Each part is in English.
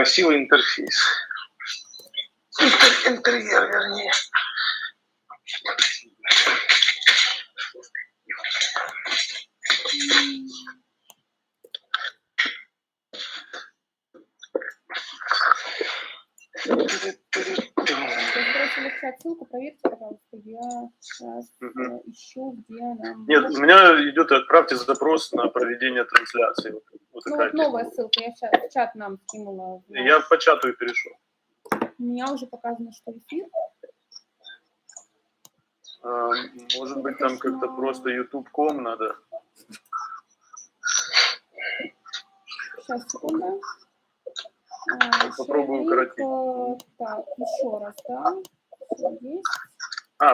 Красивый интерфейс. Интерьер, вернее. Сбросила в чат ссылку, проверьте, пожалуйста. Я сейчас ищу, где нам... Нет, у меня идет «отправьте запрос на проведение трансляции». Вот ну вот новая ссылка, я в чат нам скинула. Я по чату и перешел. У меня уже показано, что эфир. Может быть, там как-то просто youtube.com надо. Сейчас, секунду. Попробую укоротить. Так, еще раз, да? Здесь.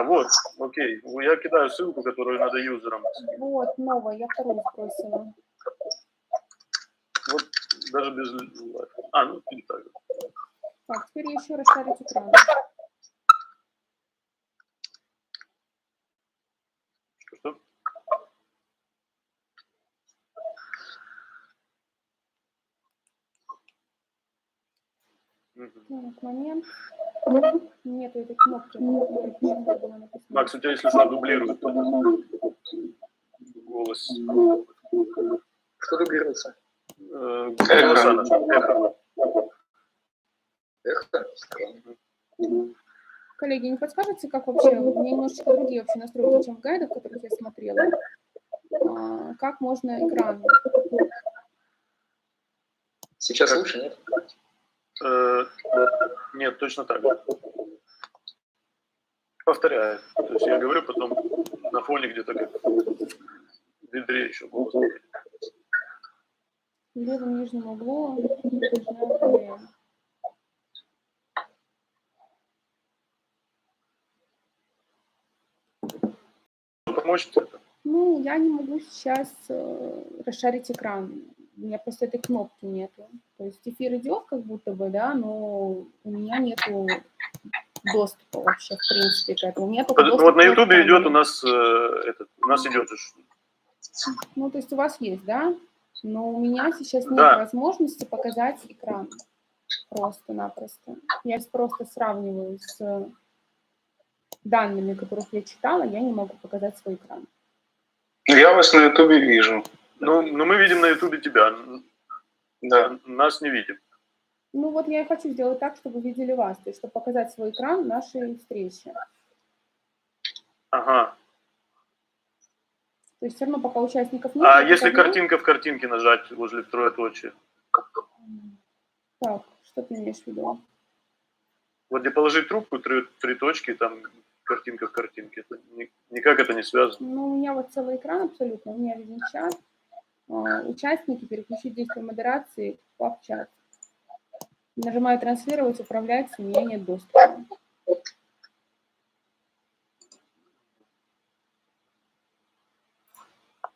Вот, окей. Я кидаю ссылку, которую надо юзерам. Вот, новая, я вторую сбросила. Вот, даже без... ну, не так. Так, теперь еще расшарить экран. Что? Так, момент. Нету этой кнопки. Макс, у тебя, если что, дублирует голос. Что дублируется? Голоса наши. Эхо? Коллеги, не подскажете, как вообще, у меня немножечко другие вообще настройки, чем в гайдах, которых я смотрела. Как можно экран? Сейчас лучше, нет? Нет, точно так. Повторяю. То есть я говорю, потом на фоне где-то как в ведре еще голос. В левом нижнем углу нажимаю «Проверяем». Помочь это? Ну, я не могу сейчас расшарить экран. У меня просто этой кнопки нету. То есть эфир идет как будто бы, да, но у меня нету доступа вообще, в принципе, к этому. У меня только вот на ютубе идет у нас идет. Ну, то есть у вас есть, да? Но у меня сейчас нет Да. возможности показать экран. Просто-напросто. Я просто сравниваю с данными, которых я читала, я не могу показать свой экран. Я вас на ютубе вижу. Ну, мы видим на ютубе тебя. Да. Нас не видим. Ну, вот я и хочу сделать так, чтобы видели вас, то есть, чтобы показать свой экран нашей встречи. Ага. То есть все равно пока участников нет. А если картинка в картинке нажать возле троеточия? Так, что ты имеешь в виду? Вот где положить трубку, три точки, там картинка в картинке. Это никак это не связано. Ну, у меня вот целый экран абсолютно. У меня виден чат. Участники, переключить действие модерации в чат. Нажимаю «Транслировать», «Управлять», у меня нет доступа.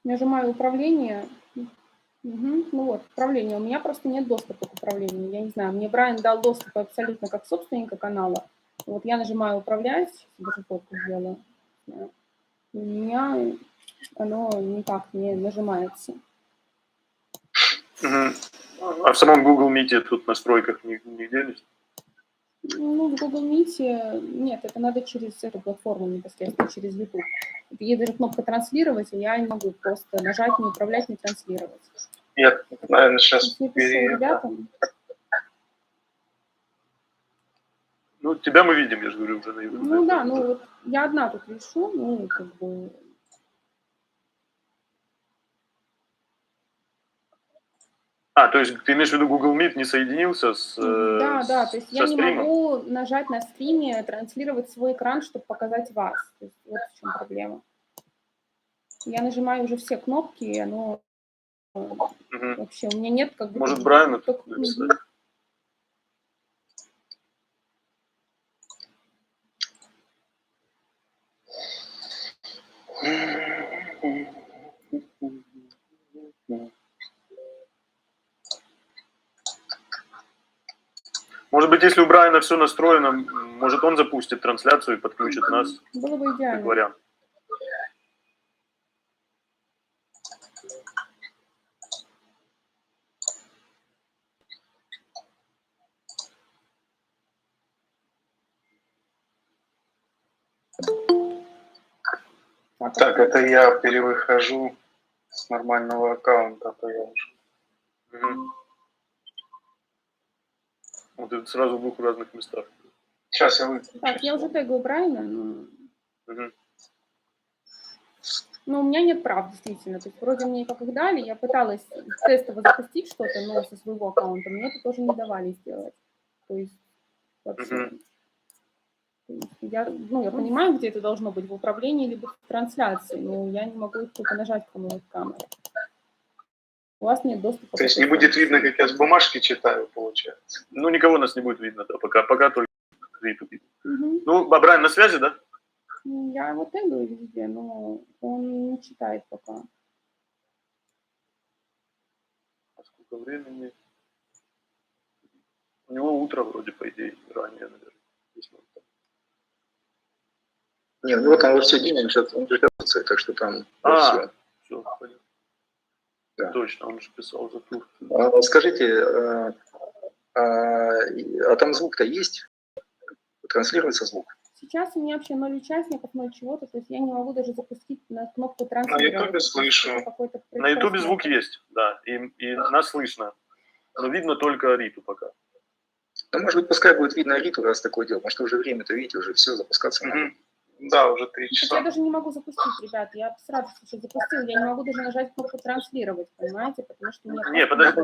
Нажимаю «Управление». Угу. Ну вот, управление. У меня просто нет доступа к управлению. Я не знаю, мне Брайан дал доступ абсолютно как собственника канала. Вот я нажимаю «Управлять», даже фотку сделаю. У меня оно никак не нажимается. А в самом Google Meet тут в настройках нигде нет? Ну, в Google Meet нет, это надо через эту платформу непосредственно, через YouTube. Есть даже кнопка «Транслировать», и я не могу просто нажать, не управлять, не транслировать. Я, наверное, сейчас... Я пишу ребятам. Ну, тебя мы видим, я же говорю, уже на YouTube. Ну да, ну вот я одна тут вешу, ну как бы... То есть ты имеешь в виду Google Meet не соединился с Да, то есть я не стримом? могу нажать на стриме, транслировать свой экран, чтобы показать вас. То есть вот в чем проблема. Я нажимаю уже все кнопки, и оно вообще у меня нет как бы... Может, Брайана тут Может быть, если у Брайана все настроено, может, он запустит трансляцию и подключит нас. Было бы идеально. Как вариант. Так, это я перевыхожу с нормального аккаунта, то я уже. Угу. Вот это сразу в двух разных местах. Сейчас я выключу. Так, я уже тегаю Брайана, но... Угу. Но у меня нет прав, действительно. То есть вроде мне как их дали, я пыталась тестово запустить что-то, но со своего аккаунта мне это тоже не давали сделать. То есть вообще... Я понимаю, где это должно быть, в управлении либо в трансляции, но я не могу их только нажать, кому-нибудь камеры. У вас нет доступа. То есть не будет видно, как я с бумажки читаю, получается? Ну, никого нас не будет видно, да, пока только Риту видно. Угу. Ну, Брайан на связи, да? Я его тегаю везде, но он не читает пока. А сколько времени? У него утро вроде, по идее, ранее, наверное. Не, ну вот там во все день они сейчас интеграция, так что там все. Все, понятно. Да. Точно, он же писал за тур. Скажите, а там звук-то есть? Транслируется звук? Сейчас у меня вообще 0 участников, 0 чего-то, то есть я не могу даже запустить на кнопку На транслировать. Ютубе слышу. На Ютубе звук есть, да, и нас слышно. Но видно только Риту пока. Ну, может быть, пускай будет видно Риту, раз такое дело. Может, уже время-то, видите, уже все, запускаться надо. Да, уже 3 часа. Я даже не могу запустить, ребят. Я сразу что запустил. Я не могу даже нажать кнопку транслировать, понимаете? Потому что мне... Не, подожди,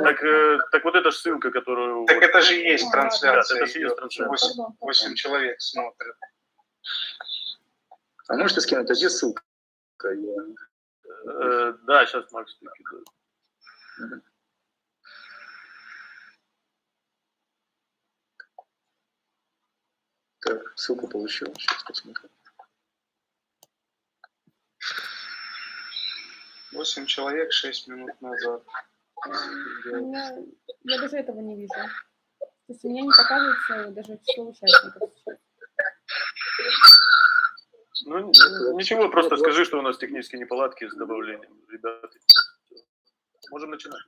так вот эта ссылка, которую... Так это же и есть трансляция. Да, это же есть трансляция. 8 человек смотрят. А можете скинуть, а где ссылка? Да, сейчас Макс выкидывает. Так, ссылку получил. Сейчас посмотрим. 8 человек 6 минут назад. Я даже этого не вижу. То есть у меня не показывается даже число участников сейчас. Ну, ничего, просто скажи, что у нас технические неполадки с добавлением. Ребята, можем начинать.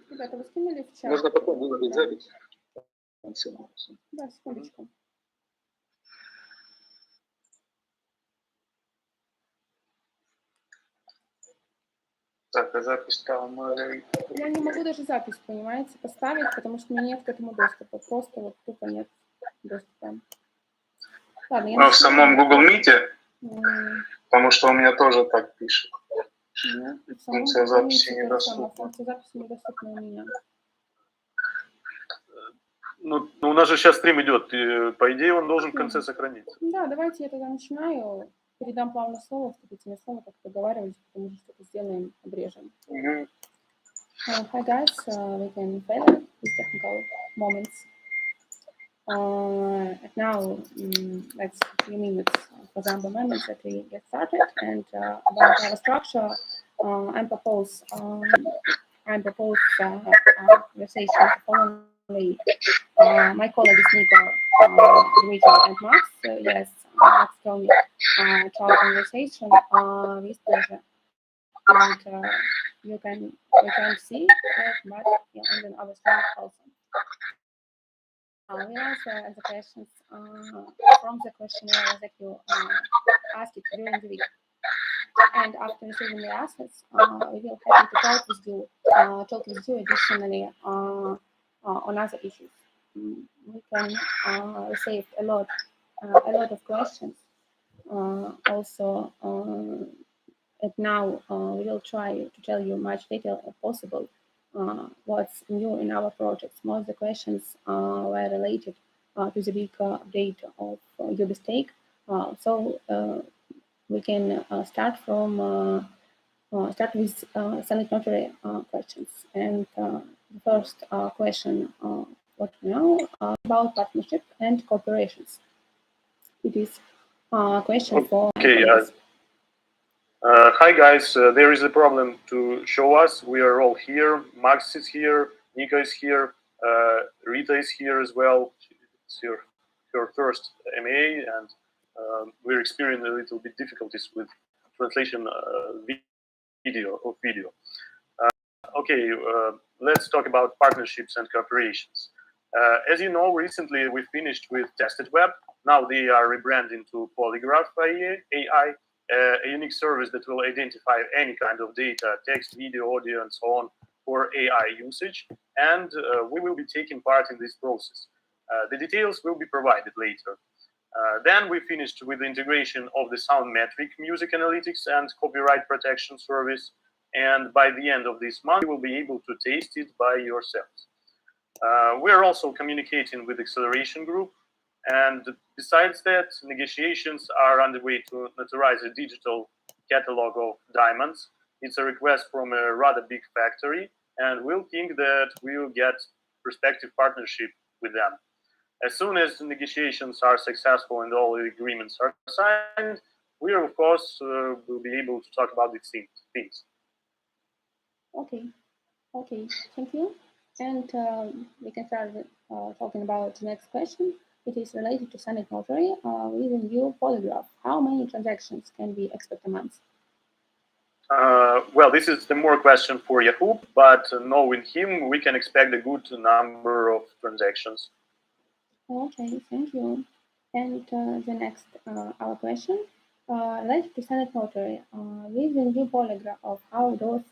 Ребята, вы скинули в чат? Можно потом выложить запись. Да, секундочку. Так, а запись там... Я не могу даже запись, понимаете, поставить, потому что у меня нет к этому доступа. Просто вот тупо нет доступа. Ладно, я в самом Google Meet? Потому что у меня тоже так пишет. Нет, функция записи недоступна. Функция записи недоступна у меня. Ну, у нас же сейчас стрим идет, и, по идее, он должен в конце сохраниться. Да, давайте я тогда начинаю. Передам плавно слово, вступительное слово, как договаривались, потому что что-то сделаем, обрежем. Hi guys, we can fail these technical moments. Now, let's a few minutes, for example, moments that we get started, and about our structure, I propose conversation following my colleagues Nico, Dmitry, and Max. Yes, Max told me to our conversation with pleasure, and you can see that, but yeah, and then our staff also. We answer the questions from the questionnaire that you asked during the week. And after receiving the answers, we will happy to talk with you additionally on other issues. We can receive a lot of questions. Also, and now we will try to tell you much detail as possible. What's new in our projects. Most of the questions were related to the big update of UBStake. So we can start with Senate Notary questions. And the first question, what we know about partnership and corporations. It is a question for... Okay, hi guys, there is a problem to show us. We are all here. Max is here, Nika is here, Rita is here as well. It's her first MA, and we're experiencing a little bit difficulties with translation video. Okay, let's talk about partnerships and cooperations. As you know, recently we finished with Tested Web. Now they are rebranding to Polygraph AI, a unique service that will identify any kind of data, text, video, audio, and so on for AI usage. And we will be taking part in this process. The details will be provided later. Then we finished with the integration of the Soundmetric music analytics and copyright protection service. And by the end of this month, you will be able to taste it by yourselves. We are also communicating with Acceleration Group. And besides that, negotiations are underway to notarize a digital catalog of diamonds. It's a request from a rather big factory, and we'll think that we will get prospective partnership with them. As soon as the negotiations are successful and all the agreements are signed, we, of course, will be able to talk about these things. Okay, thank you. And we can start talking about the next question. It is related to Senate Notary with a new Polygraph. How many transactions can we expect a month? Well, this is the more question for Yahoo, but knowing him, we can expect a good number of transactions. Okay, thank you. And the next, our question, related to Senate Notary, with the new Polygraph of how those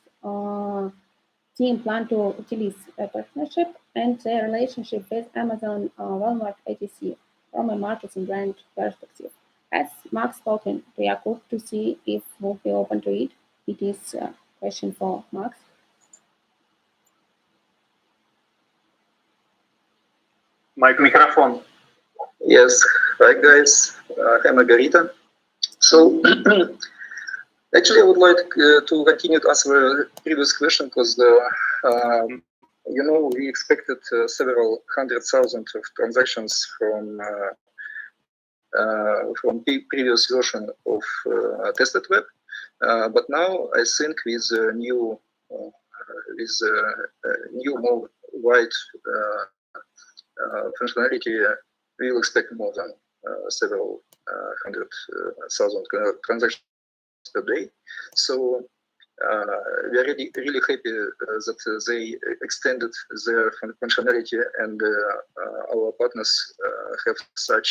team plan to utilize a partnership and their relationship with Amazon, Walmart, etc. from a marketing brand perspective. Has Max spoken to Jakub to see if we'll be open to it? It is a question for Max. Microphone. Yes. Hi, guys. Hi, Margarita. So, actually, I would like to continue to answer the previous question because, you know, we expected several 100,000 of transactions from previous version of Tested Web, but now I think with new more wide functionality, we will expect more than several 100,000 transactions per day. So we are really happy that they extended their functionality, and our partners have such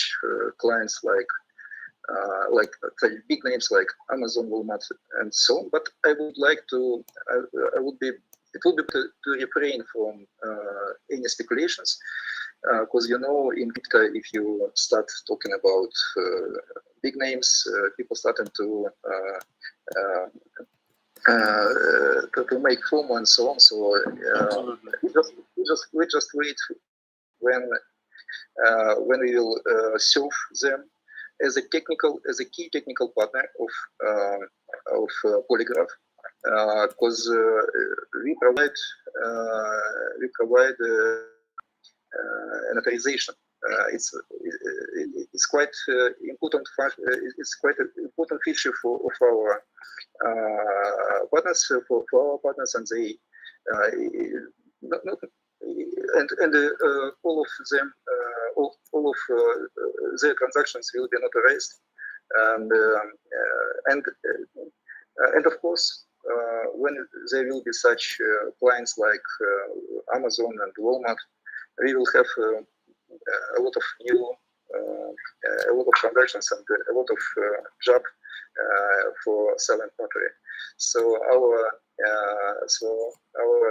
clients like big names like Amazon, Walmart, and so on. But I would like to, it would be to refrain from any speculations, because you know, in crypto, if you start talking about big names, people starting to make FOMO and so on. So we just wait when we will serve them as a key technical partner of Polygraph, because we provide an authorization. It's quite important. It's quite an important feature of our partners, for our partners, and they all of them, all of their transactions will be notarized, and of course, when there will be such clients like Amazon and Walmart, we will have a lot of new, a lot of transactions and a lot of job for silent notary. So our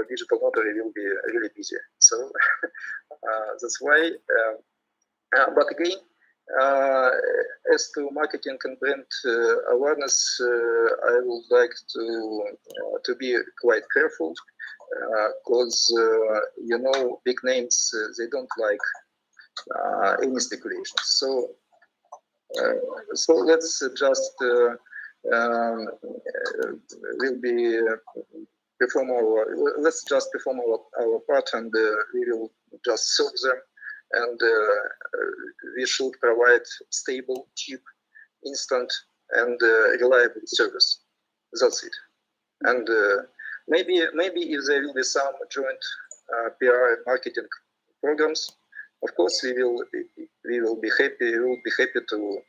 digital notary will be really busy. So that's why. But again, as to marketing and brand awareness, I would like to be quite careful, because you know, big names, they don't like any speculations. So let's just let's just perform our part, and we will just serve them, and we should provide stable, cheap, instant, and reliable service. That's it. And maybe if there will be some joint PR marketing programs, of course we will be happy. We will be happy to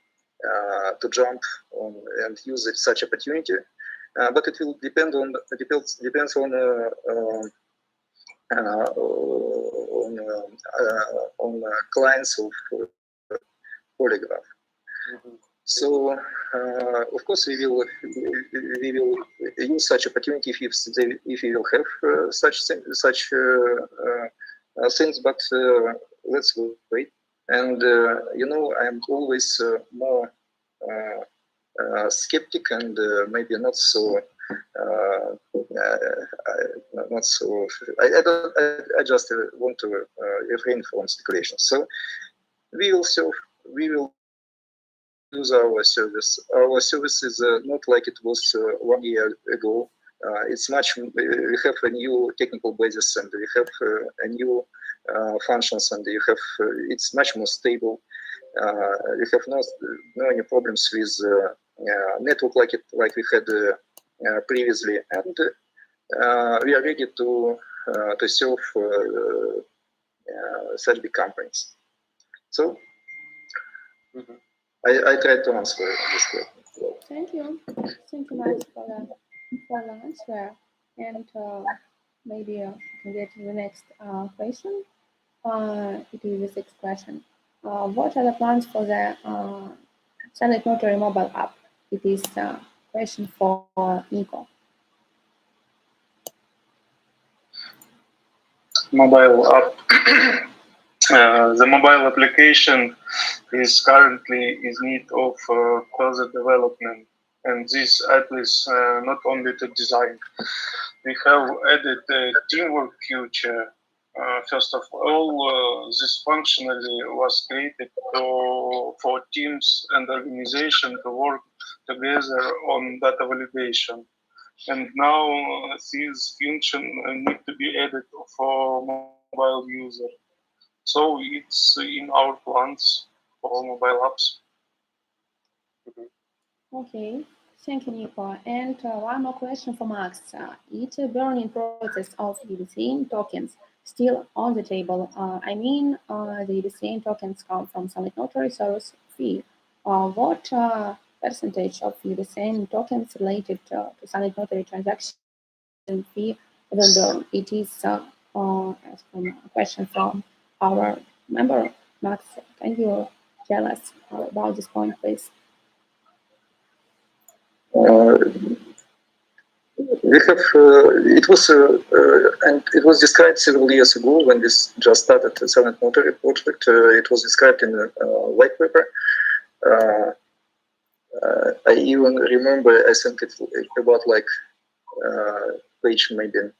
jump on and use such opportunity. but it will depends on clients of Polygraph. So, of course, we will use such opportunity if we will have such things. But let's wait. And you know, I'm always more skeptic and maybe not so. Not so. I just want to refrain from speculation. So we will use our service. Our service is not like it was 1 year ago. It's much. We have a new technical basis, and we have a new functions, and you have. It's much more stable. We have no any problems with network like we had previously, and we are ready to serve such big companies. So. I tried to answer this question. Thank you. Thank you, Max, for the answer. And maybe we can get to the next question. It is the sixth question. What are the plans for the Silent Notary mobile app? It is a question for Nico. Mobile app. The mobile application is currently in need of further development, and this app is not only to design. We have added a teamwork feature. First of all, this functionality was created for teams and organizations to work together on data validation. And now this function needs to be added for mobile user. So it's in our plans for mobile apps. Okay, thank you, Nico. And one more question for Max. Is the burning process of EVCN tokens still on the table? I mean, the EVCN tokens come from Silent Notary service fee. What percentage of EVCN tokens related to Silent Notary transaction fee will burn? It is a question from our member. Max, can you tell us about this point, please? We have it was described several years ago when this just started the Silent Notary project. It was described in a white paper. I even remember, I think it's about like page maybe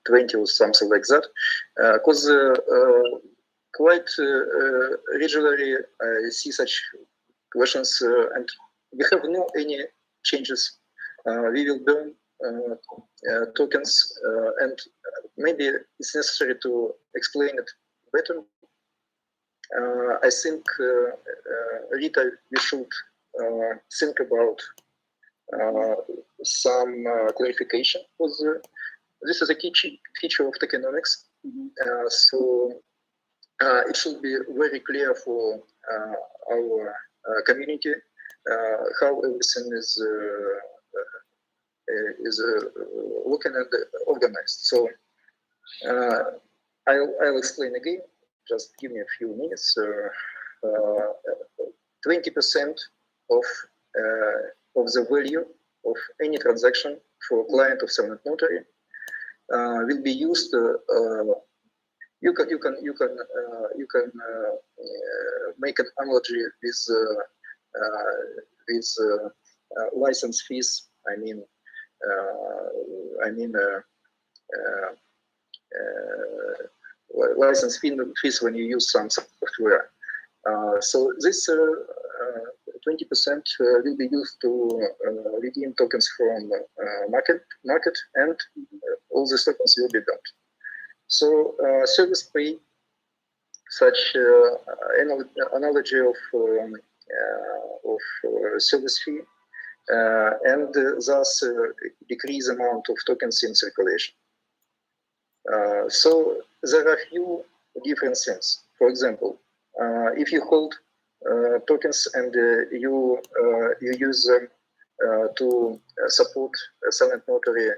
20 or something like that, because quite regularly I see such questions, and we have no any changes. We will burn tokens, and maybe it's necessary to explain it better. I think, Rita, we should think about some clarification, because this is a key feature of tokenomics. So it should be very clear for our community how everything is looking and organized. So I'll explain again. Just give me a few minutes. 20% of the value of any transaction for a client of Silent Notary will be used. You can make an analogy with license fees. I mean license fees when you use some software. So this 20% will be used to redeem tokens from market, and all the tokens will be burned. So service pay, such analogy of service fee, and thus decrease amount of tokens in circulation. So there are few different things. For example, if you hold tokens and you use them to support silent notary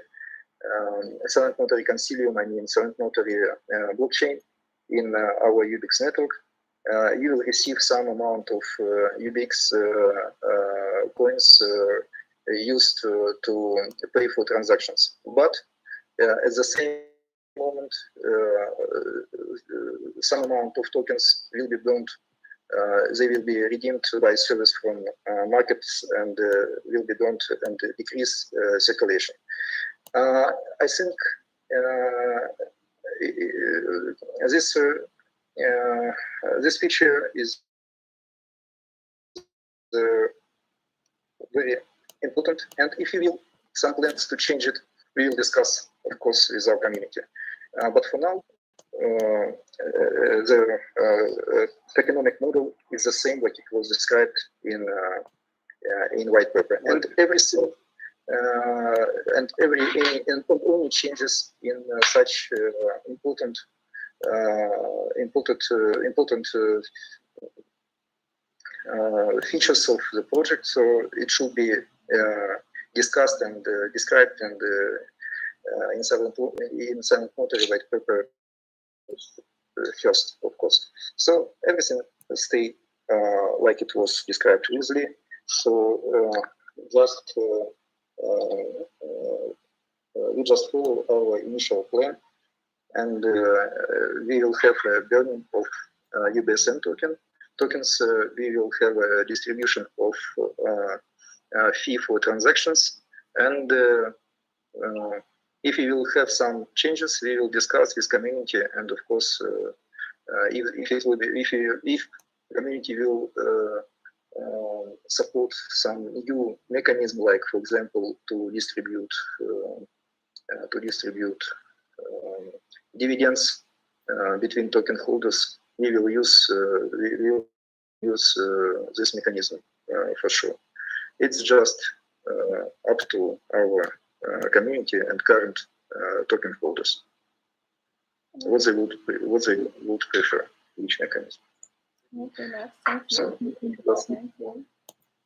Consilium, I mean silent notary blockchain in our UBIX network. You will receive some amount of UBIX coins used to pay for transactions. But at the same moment, some amount of tokens will be burned. They will be redeemed by service from markets and will be burned and decrease circulation. I think this feature is very important, and if you will some plans to change it, we will discuss, of course, with our community. But for now, the economic model is the same like it was described in white paper, and everything and only changes in such important features of the project. So it should be discussed and described and in silent notary white paper first, of course. So everything will stay like it was described easily. So we just follow our initial plan, and we will have a burning of UBSM tokens. We will have a distribution of fee for transactions, and if we will have some changes, we will discuss with community, and of course, if community will support some new mechanism, like for example, to distribute dividends between token holders, we will use this mechanism for sure. It's just up to our community and current token holders what they would prefer each mechanism. Okay, Max, thank you. Thank you.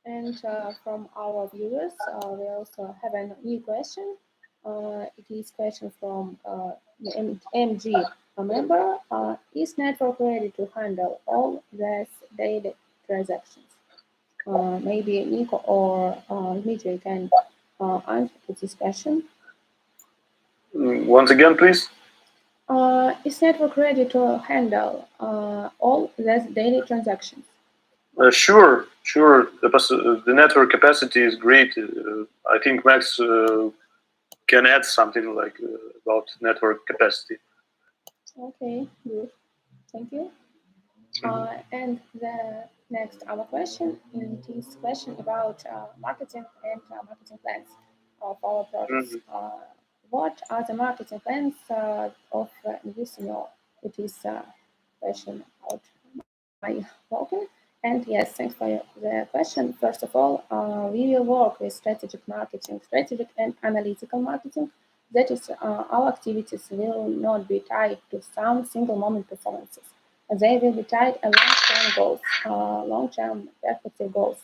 And from our viewers, we also have a new question. It is a question from the MG member. Is network ready to handle all these daily transactions? Maybe Nico or Dmitry can answer this question. Once again, please. Is network ready to handle all these daily transactions? Sure. The network capacity is great. I think Max can add something like about network capacity. Okay, good. Thank you. And the next our question is question about marketing and marketing plans of our products. What are the marketing plans of Invisio? It is a question about my token. And yes, thanks for the question. First of all, we will work with strategic marketing, strategic and analytical marketing. That is, our activities will not be tied to some single moment performances. They will be tied to long-term goals, long-term perspective goals.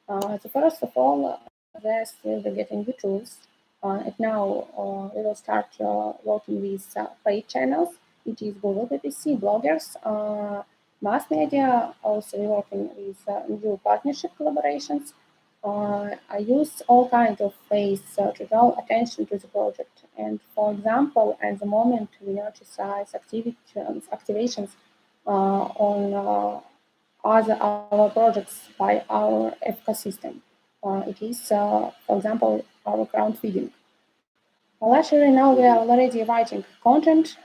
So first of all, this will be getting the tools. And now we will start working with paid channels. It is Google PPC, bloggers, mass media, also working with new partnership collaborations. I use all kinds of ways to draw attention to the project. And for example, at the moment, we notice activations on other our projects by our ecosystem. It is, for example, our crowdfunding. Actually, now we are already writing content,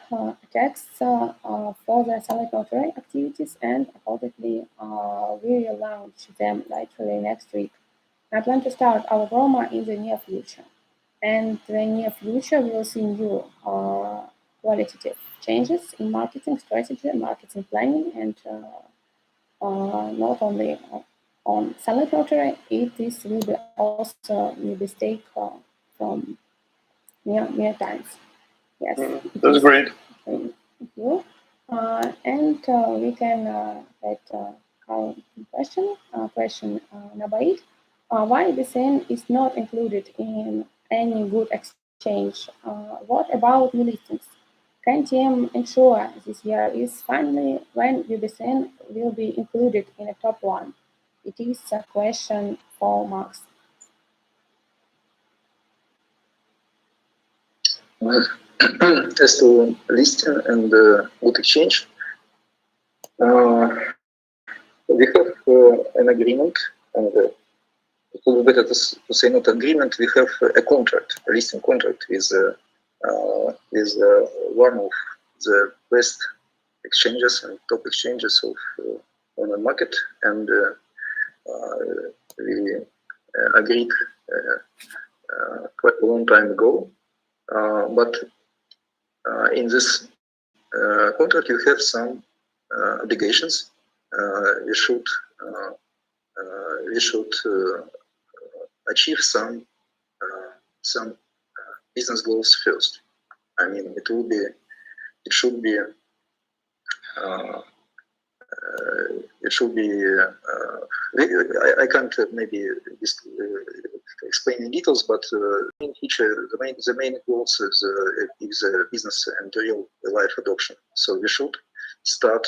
texts for the silent notary activities, and probably we will launch them literally next week. I plan to start our promo in the near future. And in the near future, we will see new qualitative changes in marketing strategy, marketing planning, and not only on silent notary, this will be also will be stake from near times. Yes. That's great. Thank you. And we can get our question number 8. Why BCN is not included in any good exchange? What about new listings? Can TM ensure this year is finally when UBCN will be included in the top one? It is a question for Max. As to listing and good exchange, we have an agreement, and it would be better to say not agreement. We have a contract, a listing contract with one of the best exchanges and top exchanges of on the market, and we agreed quite a long time ago. But in this contract, you have some obligations. We should achieve some business goals first. I mean, it should be I can't maybe explain in details, but in feature, the main goals is business and real life adoption. So we should start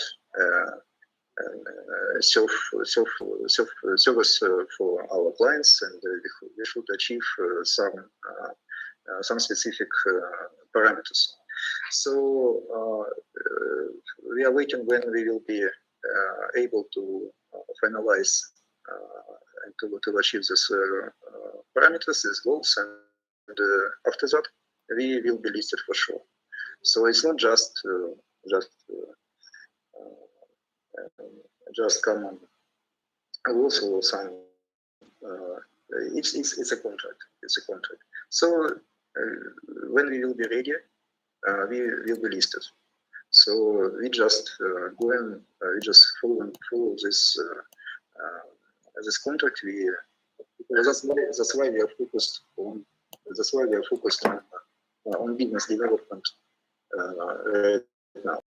service for our clients, and we should achieve some specific parameters. So we are waiting when we will be able to finalize and to achieve these parameters, these goals, and after that we will be listed for sure. So it's not just common rules or some. It's a contract. It's a contract. So when we will be ready, we will be listed. So we just we just follow this this contract. That's why we are focused on. That's why we are focused on business development right now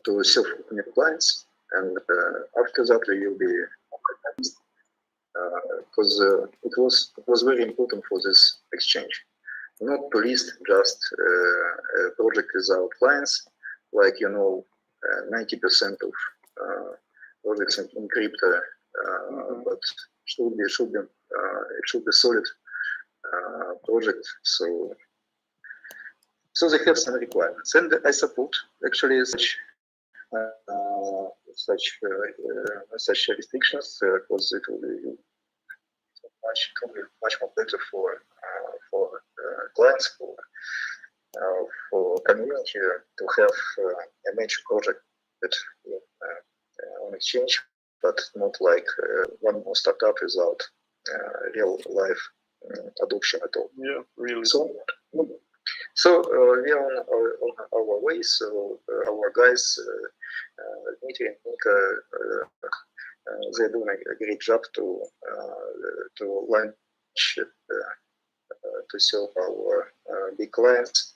to serve new clients, and after that we will be because it was very important for this exchange, not to list just a project without clients. Like 90% of projects in crypto, but it should be solid project. So they have some requirements, and I support actually such restrictions because it will be much more better for clients, for community to have a major project that on exchange, but not like one more startup without real life adoption at all. Yeah, really. So we are on our way. So our guys, Dmitry and Nika, they're doing a great job to launch to serve our big clients.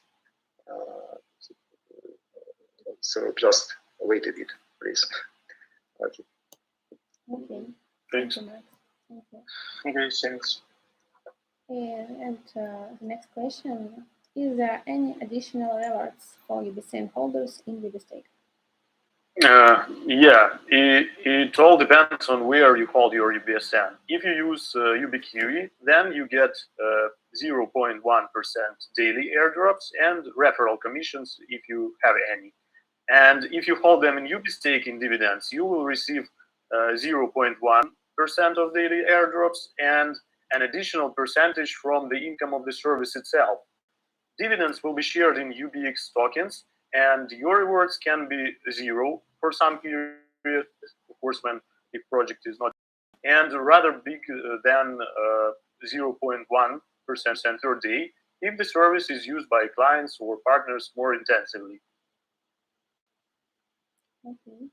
So just wait a bit, please. Okay. Thanks. Thank you. Okay, thanks. And the next question: is there any additional rewards for UBCN holders in UBStake? Yeah, it all depends on where you hold your UBSN. If you use UbiKiwi, then you get 0.1% daily airdrops and referral commissions if you have any. And if you hold them in UBStake in dividends, you will receive 0.1% of daily airdrops and an additional percentage from the income of the service itself. Dividends will be shared in UBX tokens, and your rewards can be 0 for some period, of course, when the project is not, and rather big than 0.1% per day if the service is used by clients or partners more intensively. Okay.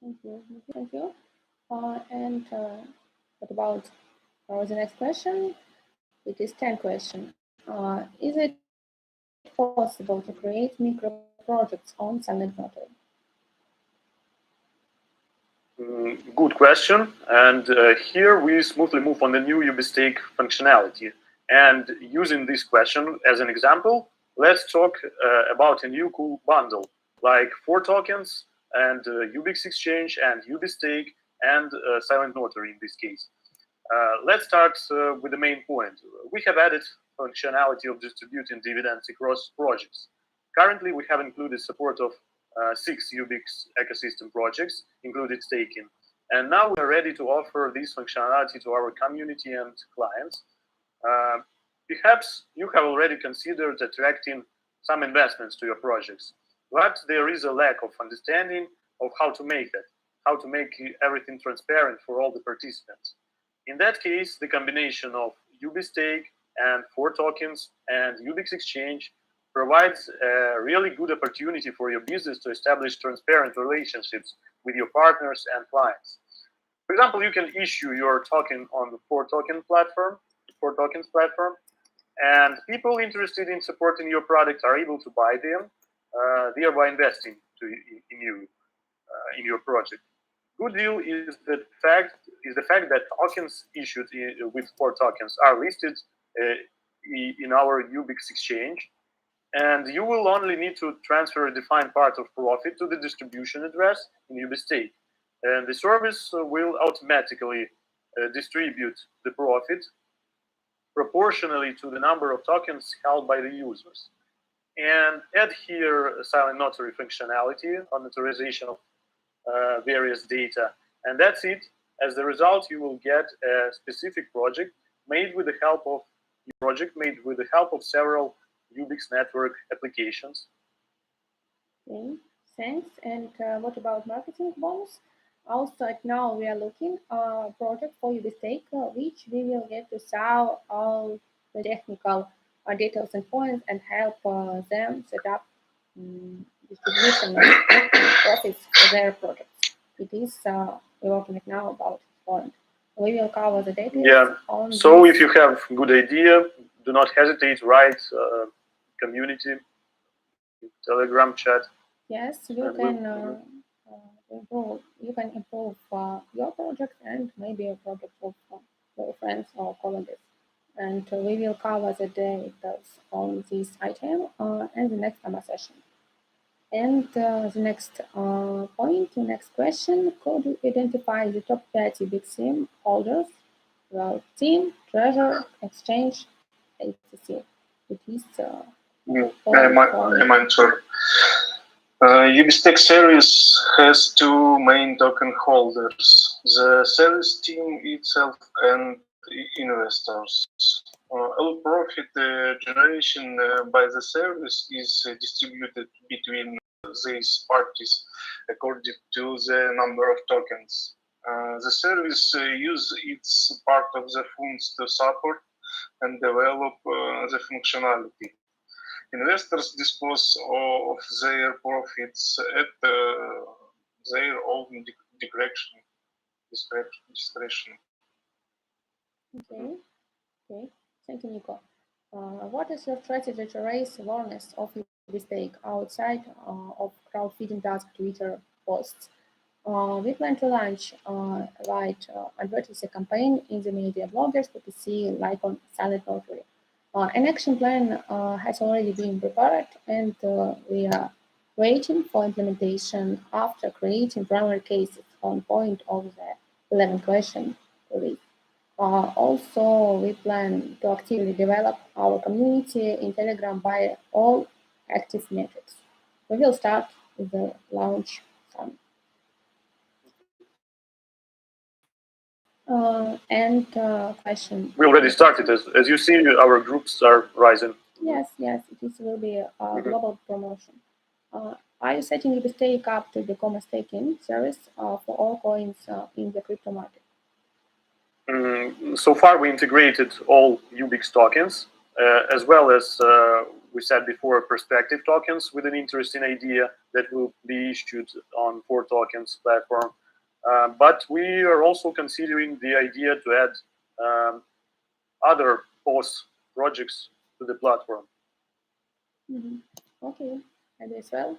Thank you. Thank you. And what about the next question? It is 10 question. Is it possible to create micro projects on Silent Notary? Good question. And here we smoothly move on the new UBStake functionality. And using this question as an example, let's talk about a new cool bundle like 4 tokens and Ubix Exchange and UBStake and Silent Notary in this case. Let's start with the main point. We have added functionality of distributing dividends across projects. Currently, we have included support of 6 Ubix ecosystem projects, including staking. And now we're ready to offer this functionality to our community and clients. Perhaps you have already considered attracting some investments to your projects, but there is a lack of understanding of how to make that, how to make everything transparent for all the participants. In that case, the combination of UBStake and 4 tokens and Ubix Exchange provides a really good opportunity for your business to establish transparent relationships with your partners and clients. For example, you can issue your token on the 4 tokens platform, and people interested in supporting your product are able to buy them, thereby investing in your project. Good deal is the fact that tokens issued with 4 tokens are listed in our Ubix Exchange, and you will only need to transfer a defined part of profit to the distribution address in UBStake, and the service will automatically distribute the profit proportionally to the number of tokens held by the users. And add here Silent Notary functionality on notarization of various data, and that's it. As a result, you will get a specific project made with the help of several Ubix network applications. Okay, thanks. And what about marketing bonus? Also, now we are looking a project for UBStake, which we will get to sell all the technical details and points and help them set up distribution of profits for their projects. It is we're working now about point. We will cover the details. Yeah. On so this. If you have good idea, do not hesitate. Write community Telegram chat. Yes, you can improve. You can improve your project and maybe a project of your friends or colleagues. And we will cover the details on this item in the next conversation. And the next point, the next question: could you identify the top 30 big theme holders? Well, team, treasure, exchange, etc. It is. I'm answer. UBStake service has 2 main token holders: the service team itself and investors. All profit generation by the service is distributed between these parties according to the number of tokens. The service uses its part of the funds to support and develop the functionality. Investors dispose of their profits at their own discretion. Okay. Okay. Thank you, Nico. What is your strategy to raise awareness of UBStake outside of crowdfunding task Twitter posts? We plan to launch advertising campaign in the media bloggers, PPC, like on Silent Notary. An action plan has already been prepared, and we are waiting for implementation after creating primary cases on point of the 11 question release. Also, we plan to actively develop our community in Telegram by all active metrics. We will start with the launch summit. Question. We already started. As you see, our groups are rising. Yes, it will be a global promotion. Are you setting UBStake up to become a staking service for all coins in the crypto market? So far, we integrated all Ubix tokens, as well as we said before, perspective tokens with an interesting idea that will be issued on 4 tokens platform. But we are also considering the idea to add other POS projects to the platform. Okay, maybe as well.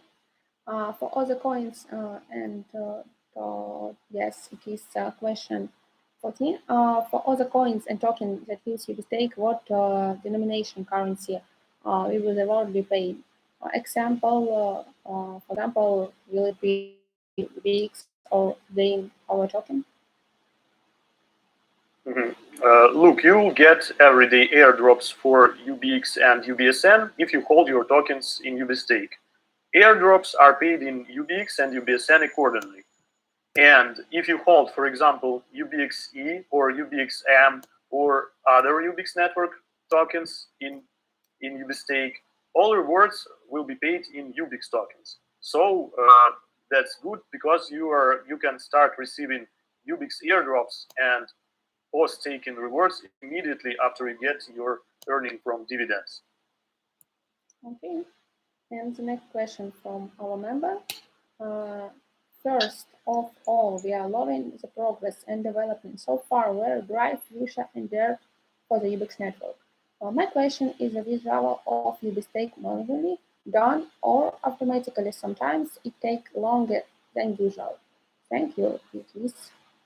For other coins and yes, it is question 14. For all the coins and tokens that use UBStake, what denomination currency we will reward be paid? For example, will it be UBX or Dane our token? Look, you will get everyday airdrops for UBX and UBSN if you hold your tokens in UBStake. Airdrops are paid in UBX and UBSN accordingly. And if you hold, for example, UBXE or UBXM or other UBX network tokens in UBStake, all rewards will be paid in UBX tokens. So that's good because you can start receiving UBX airdrops and post-taking rewards immediately after you get your earning from dividends. Okay. And the next question from our member. First of all, we are loving the progress and development so far where Drive, Fuchsia, and Dare for the UBX network. My question is the withdrawal of UBStake manually done or automatically? Sometimes it takes longer than usual. Thank you. It is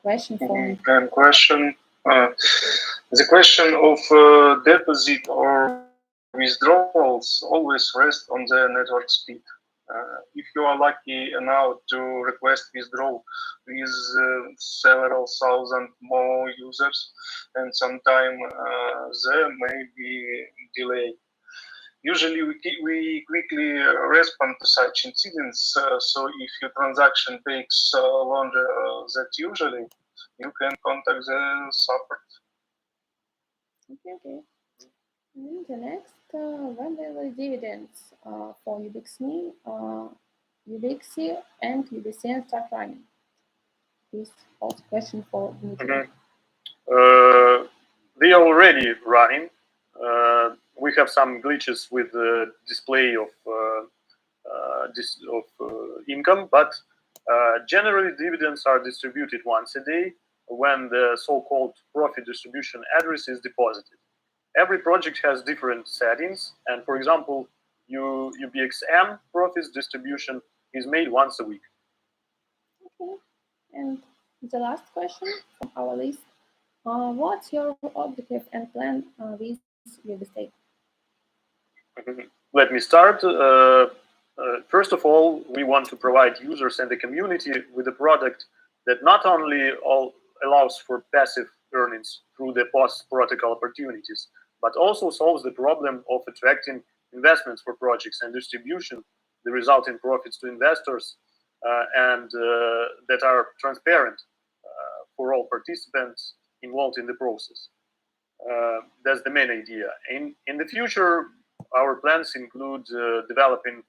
question from And question, the question of deposit or withdrawals always rest on the network speed. If you are lucky enough to request withdrawal with several thousand more users, and sometime there may be delay. Usually we quickly respond to such incidents, so if your transaction takes longer than usually, you can contact the support. Okay. And the next, when there were dividends for UBXME, UBXC, and UBCN start running? This also question for Dmitry. They are already running. We have some glitches with the display of income, but generally dividends are distributed once a day when the so-called profit distribution address is deposited. Every project has different settings, and for example, UBXM profits distribution is made once a week. Okay, and the last question from our list. What's your objective and plan with UBStake? Let me start. First of all, we want to provide users and the community with a product that not only allows for passive earnings through the post-protocol opportunities, but also solves the problem of attracting investments for projects and distribution, the resulting profits to investors, and that are transparent for all participants involved in the process. That's the main idea. In the future, our plans include developing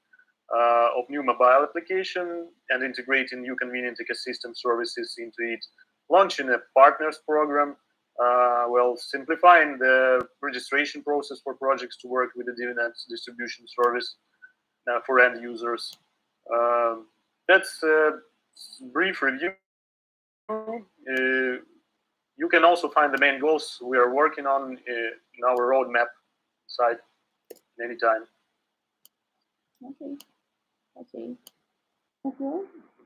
of new mobile application and integrating new convenient ecosystem services into it, launching a partners program, simplifying the registration process for projects to work with the dividends distribution service for end users. That's a brief review. You can also find the main goals we are working on in our roadmap site anytime. Okay.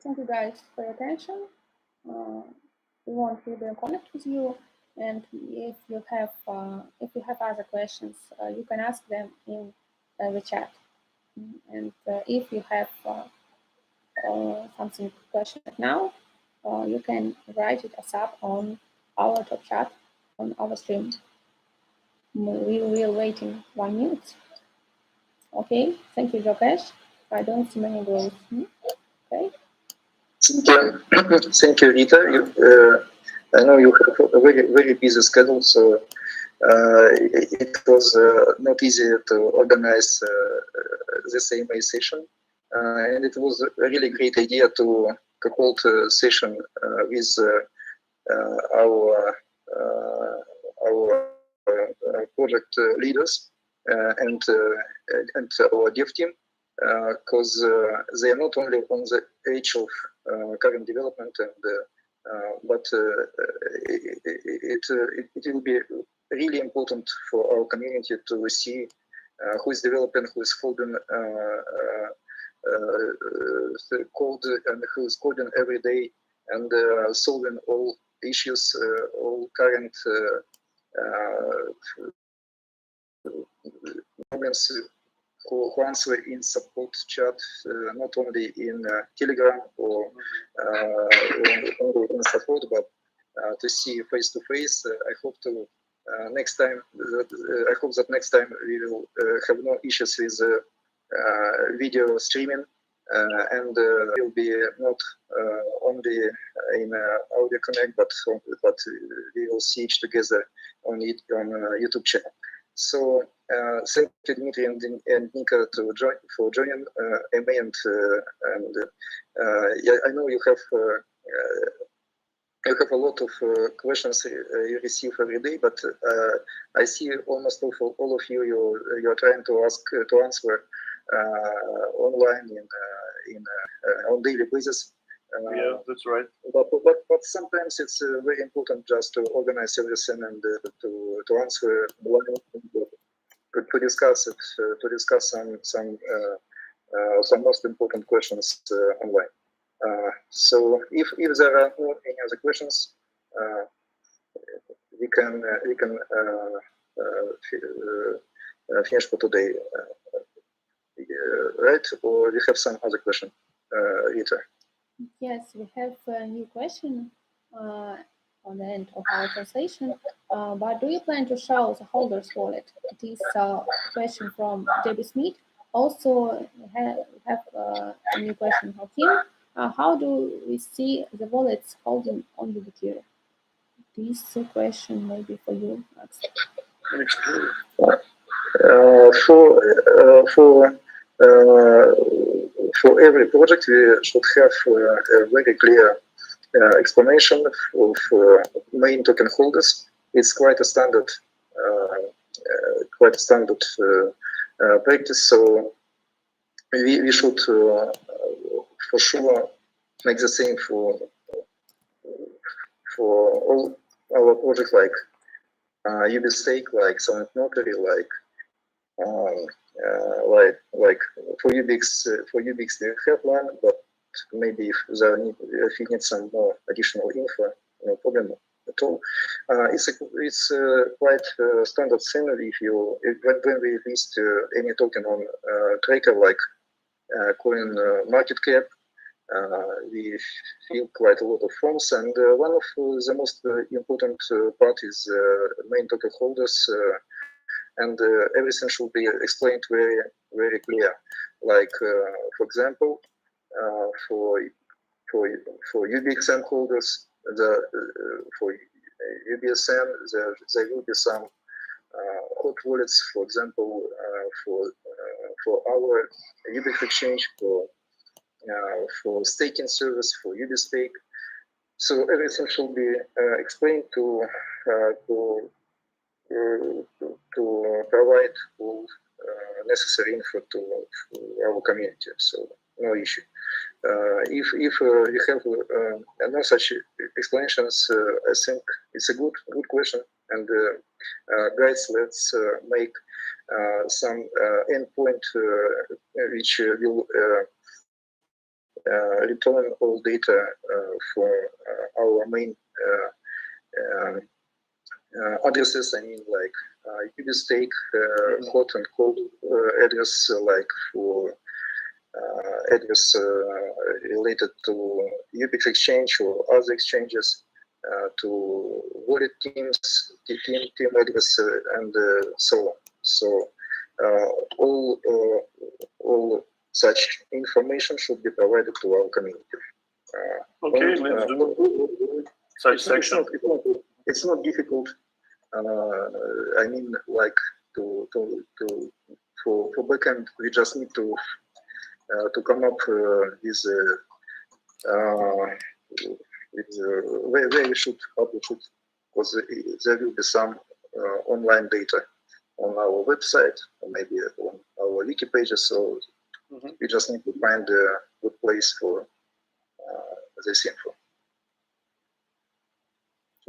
Thank you guys for your attention. We want to be in contact with you, and if you have other questions, you can ask them in the chat. And if you have something question now, you can write it us up on our top chat on our stream. We will waiting 1 minute. Okay, thank you, Jokesh. I don't see many girls. Okay. Thank you, Rita. I know you have a very busy schedule, so it was not easy to organize the AMA session, and it was a really great idea to hold a session with our project leaders and our dev team, because they are not only on the edge of current development, but it will be really important for our community to see who is developing, who is holding the code, and who is coding every day and solving all issues, all current moments who answer in support chat, not only in Telegram or only in support, but to see face to face. I hope to next time. I hope that next time we will have no issues with video streaming, and will be not only in Audio Connect, but we will see each together on YouTube channel. So thank you, Dmitry and Nika, for joining. Emma and yeah, I know you have a lot of questions you receive every day, but I see almost all of you you're trying to answer online on daily basis. Yeah, that's right. But sometimes it's very important just to organize everything and to answer to discuss it, to discuss some most important questions online. So if there are no any other questions, we can finish for today, right? Or we have some other question, Rita? Yes, we have a new question on the end of our translation. But do you plan to show the holder's wallet? It is a question from Debbie Smith. Also, we have a new question from Kim. How do we see the wallets holding on YubiKey? This question may be for you, Max. For every project, we should have a very clear explanation of main token holders. It's quite a standard, practice. So we should for sure make the same for all our projects, like UbiStake, like Silent Notary, like for Ubix, they have one, but maybe if you need some more additional info, no problem at all. It's quite standard thing. When we list any token on tracker like Coin Market Cap, we fill quite a lot of forms, and one of the most important part is main token holders. And everything should be explained very, very clear. Like, for example, for UBXM holders, for UBSM, there will be some hot wallets. For example, for our UBIX exchange, for staking service, for UbiStake. So everything should be explained to provide all necessary info to our community. So no issue. If you have no such explanations, I think it's a good question. And guys, let's make some endpoint which will return all data for our main addresses. I mean, like UbiStake hot and cold address, like for address related to UBIX exchange or other exchanges, to wallet teams, team address, and so on. So all such information should be provided to our community. Okay, let's do such section. It's not difficult. I mean, like for backend, we just need to come up with where we should publish it, because there will be some online data on our website or maybe on our wiki pages. So we just need to find a good place for this info.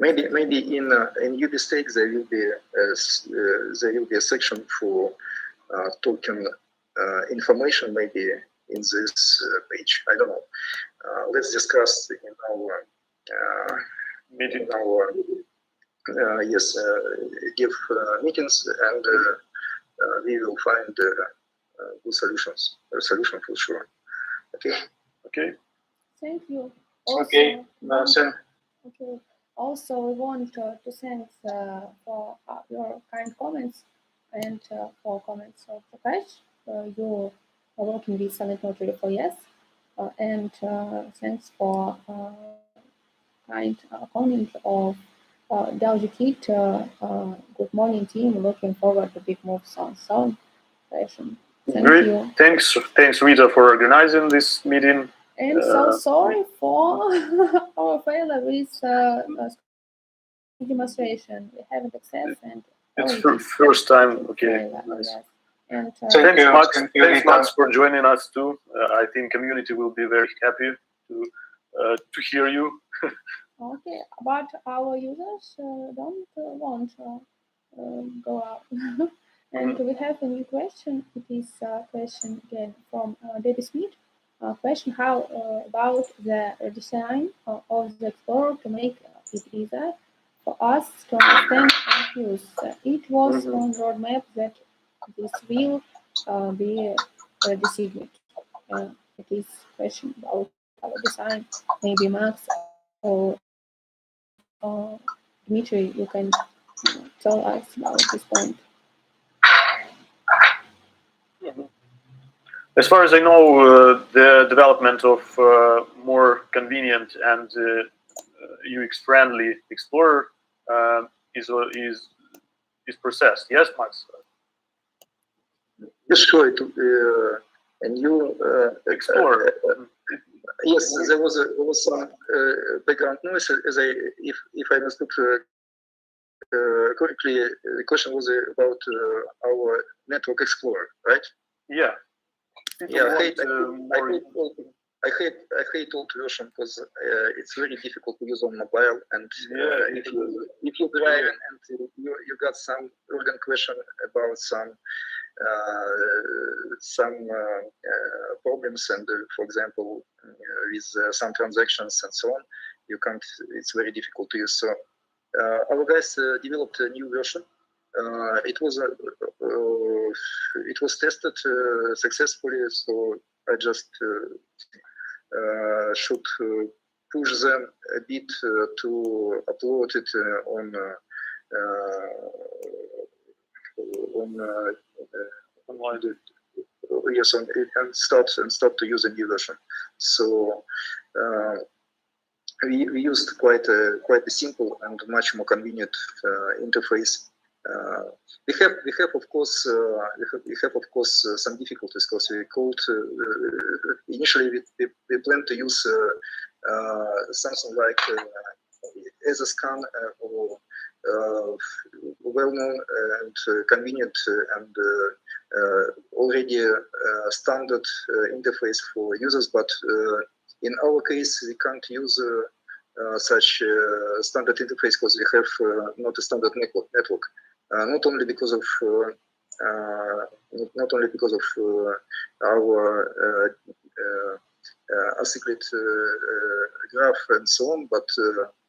Maybe in UbiStake there will be a section for token information. Maybe in this page, I don't know. Let's discuss in our Meeting. our give meetings, and we will find good solutions. A solution for sure. Okay. Okay. Thank you. Okay. Okay. Also, we want to thank for your kind comments and for comments of Prakash. You are working with Silent Notary for years. And thanks for kind comment of Kit. Good morning, team. Looking forward to big moves on sound session. Thank Great. you. Thanks, Rita, for organizing this meeting. And so sorry for our failure with demonstration. We haven't access and it's first time. Okay. Nice. Yes. And Thanks, Max. Thanks, Max, for joining us too. I think community will be very happy to hear you. okay, but our users don't want to go out. And we have a new question. It is a question again from Debbie Smith. Question: how about the design of the Explorer to make it easier for us to understand and use? It was on roadmap that this will be distributed. It is question about our design. Maybe Max or Dmitry, you can tell us about this point. As far as I know, the development of more convenient and UX-friendly Explorer is processed. Yes, Max? Yes, sure. A new Explorer. Yes, there was some background noise. If I understood correctly, the question was about our Network Explorer, right? Yeah. I hate old version because it's very difficult to use on mobile, and if you drive and you got some urgent question about some problems, and for example with some transactions and so on, you can't. It's very difficult to use. So our guys developed a new version. It was tested successfully, so I just should push them a bit to upload it on yes, and start to use a new version. So we used quite a simple and much more convenient interface. We have of course some difficulties because we called initially we planned to use something like EtherScan or well-known and convenient and already standard interface for users, but in our case we can't use such standard interface because we have not a standard network. Not only because of our secret graph and so on, but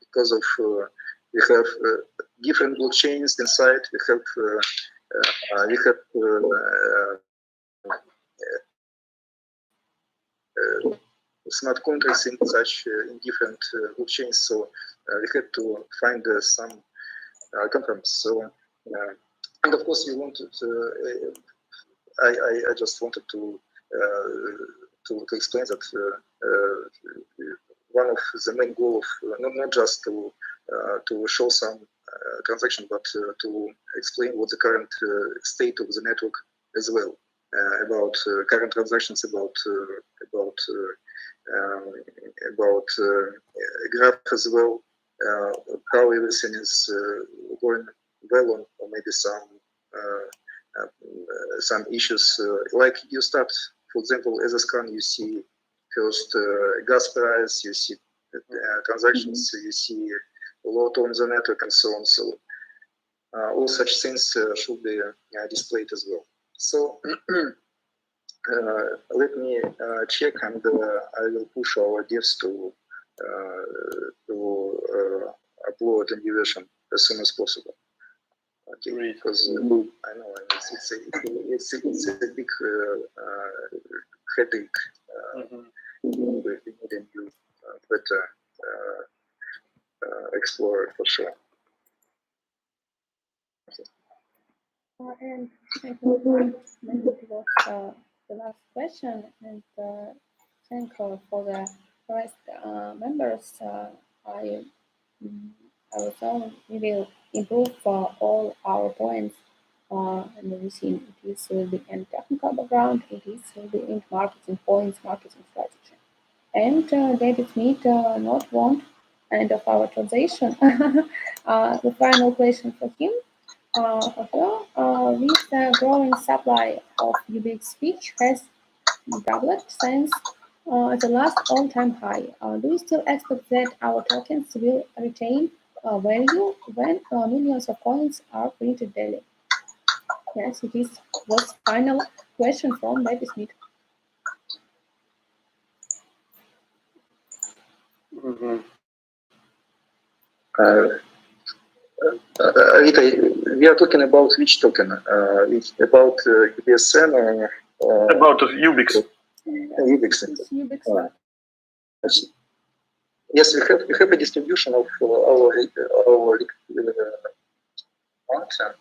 because of we have different blockchains inside. We have smart contracts in different blockchains. So we had to find some compromise. So. And of course, we wanted. I just wanted to explain that one of the main goals of not just to show some transaction, but to explain what the current state of the network as well, about current transactions, about graph as well, how everything is going well on, or maybe some issues. Like you start, for example, as a scan, you see first gas price, you see transactions, you see load on the network, and so on. So all such things should be displayed as well. So let me check, and I will push our devs to upload a new version as soon as possible. Okay, Great. because I know it's a big headache. We need a new, better Explorer for sure. And I think maybe it was the last question, and thank for the rest members. I will say we will improve all our points and everything. It is will be in technical background. It is will be in marketing points, marketing strategy. And David Smith not want end of our transition. The final question for him. With the growing supply of UBX speech has doubled since the last all-time high. Do you still expect that our tokens will retain value when millions of coins are printed daily? Yes, it is was final question from David Smith. Rita, we are talking about which token? It's about UBSN or About UBIX. UBIX. Yes, we have a distribution of our funds, and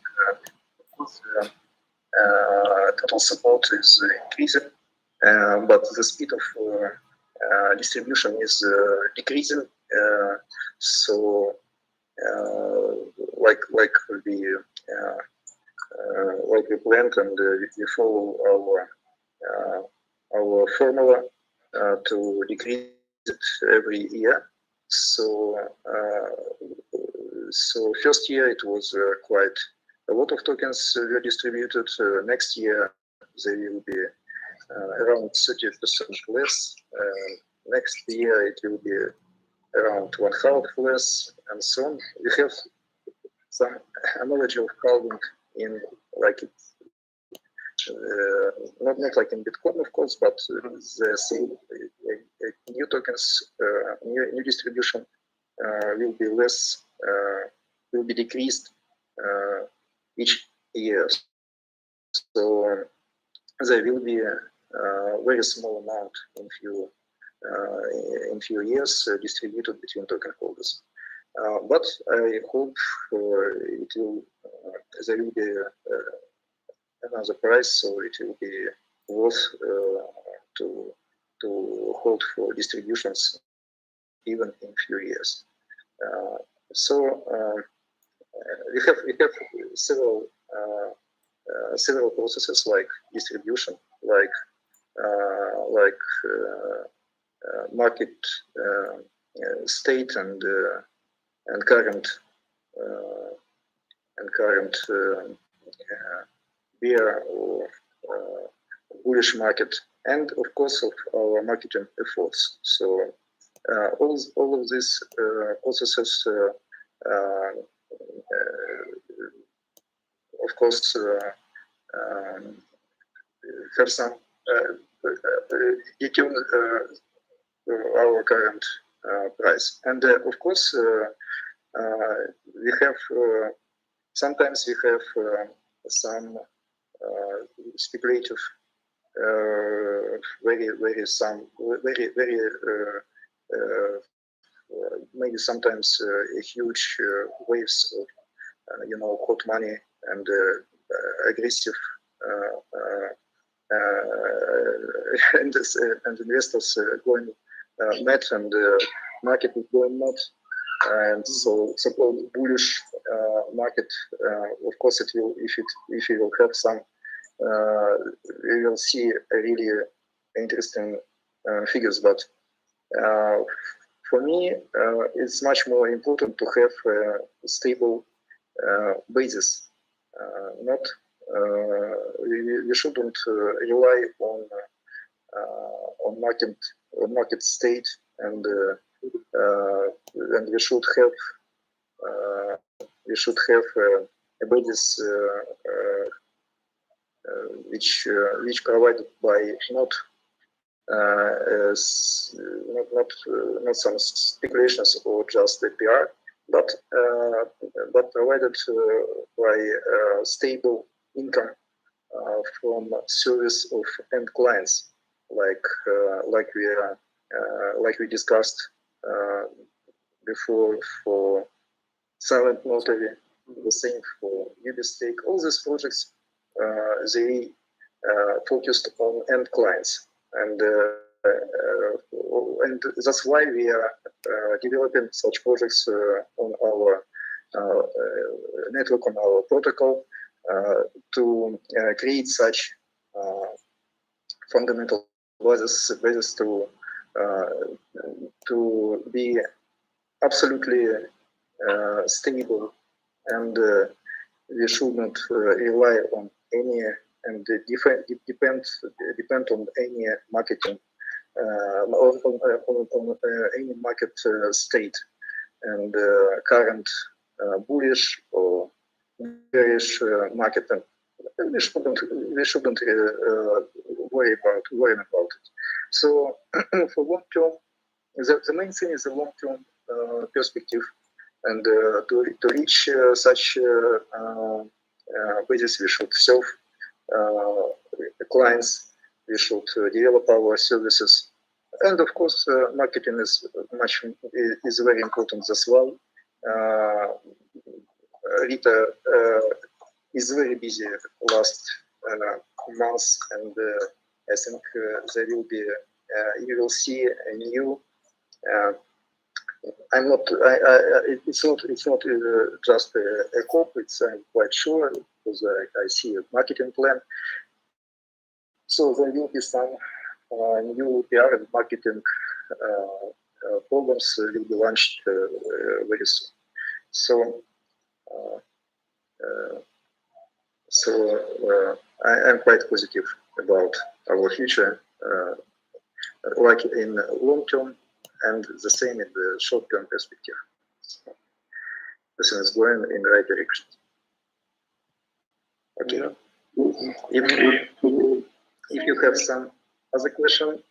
total support is increasing, but the speed of distribution is decreasing. So, like we planned, and we follow our formula to decrease it every year. So, so first year it was quite a lot of tokens were distributed. Next year they will be around 30% less. Next year it will be around 1/2 less, and so on. We have some knowledge of halving in like it, not like in Bitcoin, of course, but the same new tokens, new distribution will be less, will be decreased each year. So there will be a very small amount in few years distributed between token holders. But I hope it will there will be another price, so it will be worth to hold for distributions even in few years. So we have several processes like distribution, like market state and current bear or bullish market, and of course of our marketing efforts. So all of these processes, of course, have some detune our current price, and of course we have sometimes we have some speculative, very maybe sometimes huge waves of hot money and aggressive and investors going mad, and market is going mad, and so-called bullish market. Of course, it will if it will have some. We will see a really interesting figures, but for me, it's much more important to have a stable basis. Not we shouldn't rely on market state, and we should have a basis which provided by not not some speculations or just the PR, but provided by stable income from service of end clients, like we discussed before for Silent Notary, the same for UBStake. All these projects they focused on end clients, and that's why we are developing such projects on our network, on our protocol, to create such fundamental basis to be absolutely stable, and we should not rely on any and depend on any marketing on any market state and current bullish or bearish market. And we shouldn't worry about it. So for long term, the main thing is the long term perspective, and to reach such basis, we should serve clients, we should develop our services, and of course marketing is very important as well. Rita is very busy last months, and I think there will be you will see a new it's not just a hope, it's I'm quite sure, because I see a marketing plan. So there will be some new PR and marketing programs will be launched very soon. So I'm quite positive about our future, like in long term, and the same in the short-term perspective. So this is going in the right direction. Okay. If you have some other question,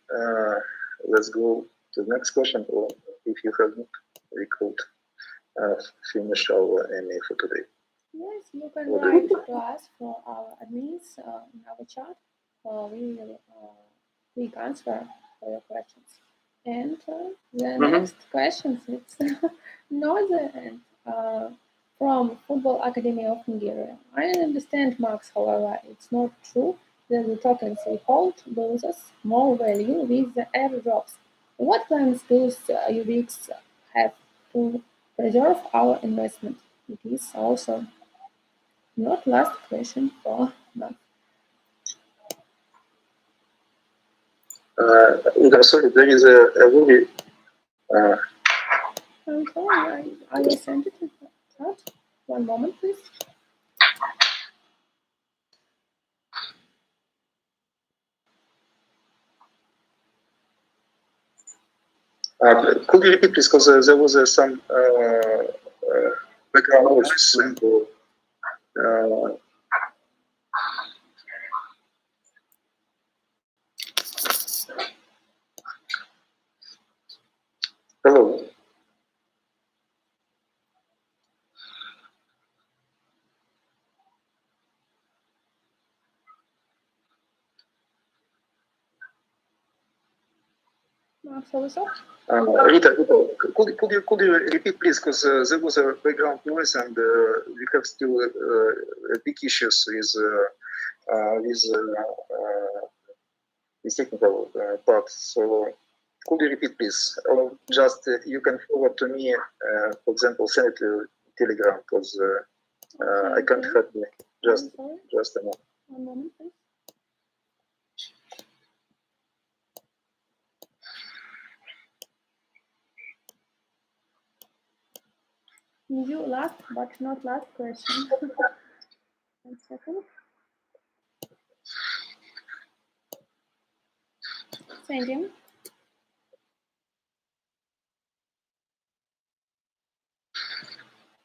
let's go to the next question. Or if you have not, we could finish our MA for today. Yes, you can write to us for our admins in our chat. We will quick answer for your questions. And the next question is not the end. From Football Academy of Nigeria. I understand, Max, however, it's not true that the tokens we hold loses more value with the airdrops. What plans does UBX have to preserve our investment? It is also not last question for Max. Sorry, there is a very. I'm sorry, I will send it to the chat. 1 moment, please. Could you repeat, please, because there was some background noise. Hello. Rita, could you repeat, please, because there was a background noise, and we have still big issues with technical part. So could you repeat, please? Or just you can forward to me, for example, send it to Telegram, because I can't help me. Just a moment. 1 moment, please. You last, but not last question. 1 second. Sending.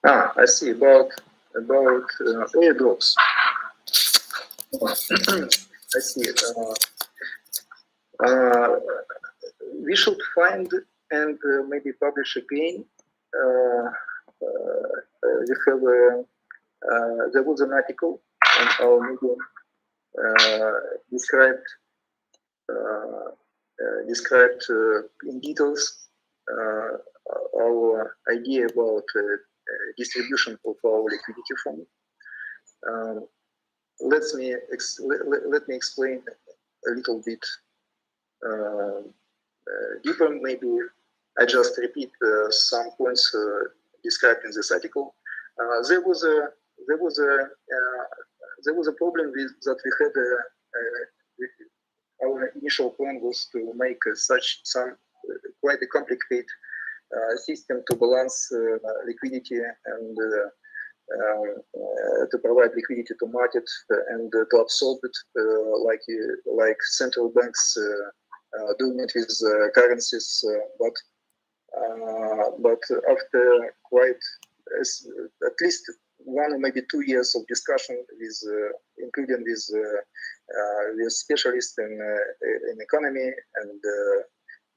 I see about airdrops. I see. We should find and maybe publish again. There was an article on our Medium described in details our idea about distribution of our liquidity fund. Let me explain a little bit deeper. Maybe I just repeat some points described in this article. There was a problem with that we had. Our initial plan was to make some quite a complicated system to balance liquidity and to provide liquidity to market and to absorb it like central banks doing it with currencies, but after quite at least 1 or maybe 2 years of discussion with including with specialists in economy and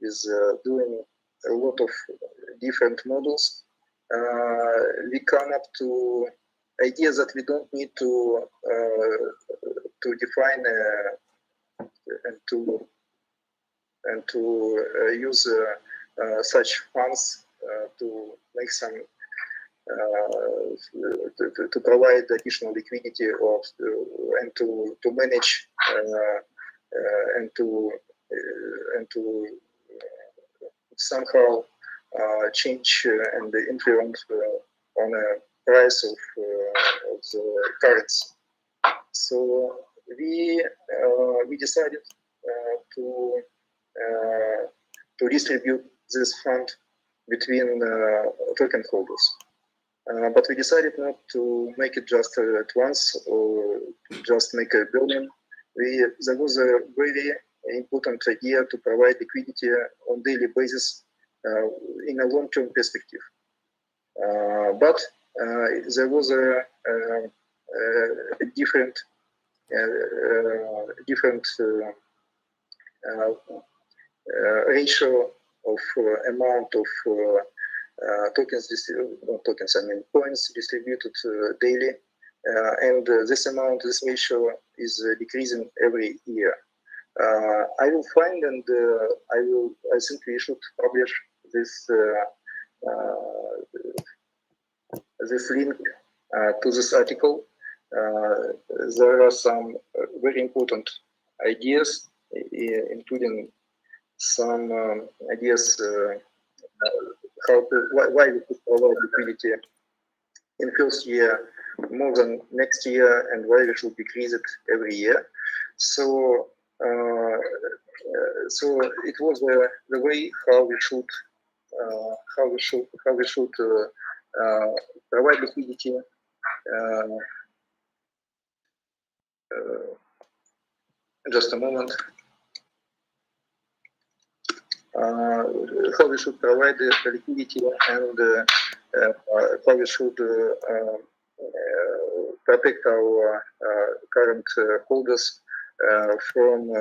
with doing a lot of different models, we come up to ideas that we don't need to define and to use such funds to make some to provide additional liquidity and to manage and to somehow change and influence on a price of the currency. So we decided to distribute this fund between token holders. But we decided not to make it just at once or just make a billion. There was a very important idea to provide liquidity on daily basis in a long-term perspective. But there was a different ratio of amount of coins distributed daily, and this ratio is decreasing every year. I will find and I think we should publish this link to this article. There are some very important ideas, including some ideas why we could provide liquidity in first year more than next year, and why we should decrease it every year. So it was the way how we should provide liquidity. Just a moment. How we should provide the liquidity and how we should protect our current holders from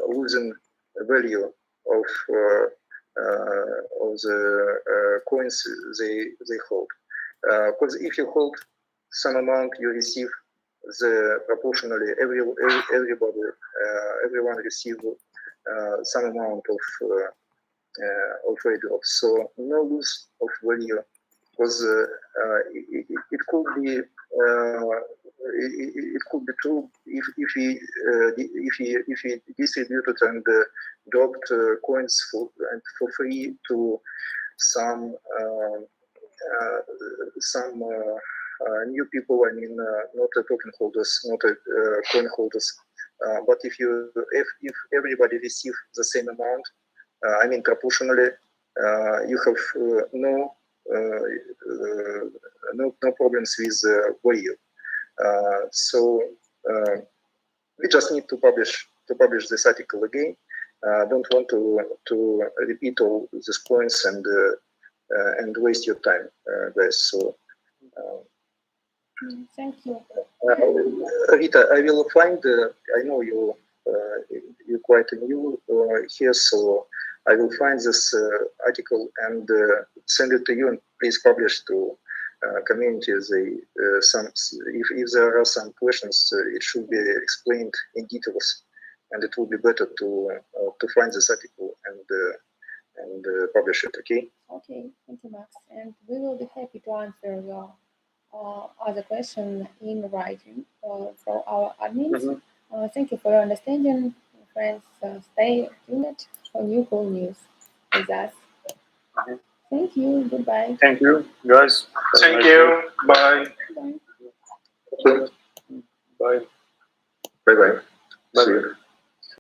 losing value of the coins they hold. Because if you hold some amount, you receive the proportionally everyone receive some amount of value. So no loss of value, because it could be true if we distributed and dropped coins for free to some new people. I mean, not token holders, not coin holders. But if everybody receive the same amount, I mean proportionally, you have no problems with value. So we just need to publish this article again. Don't want to repeat all these points and waste your time, guys. So thank you. Rita, I will find. I know you're quite new here, so I will find this article and send it to you, and please publish to community. If there are some questions, it should be explained in details, and it will be better to find this article and publish it. Okay. Okay, thank you, Max. And we will be happy to answer your other question in writing for our admins. Thank you for your understanding, friends. Stay tuned for new cool news with us. Thank you. Goodbye. Thank you, guys. Thank you. Bye. Bye. Okay. Bye. Bye bye. Bye. See you.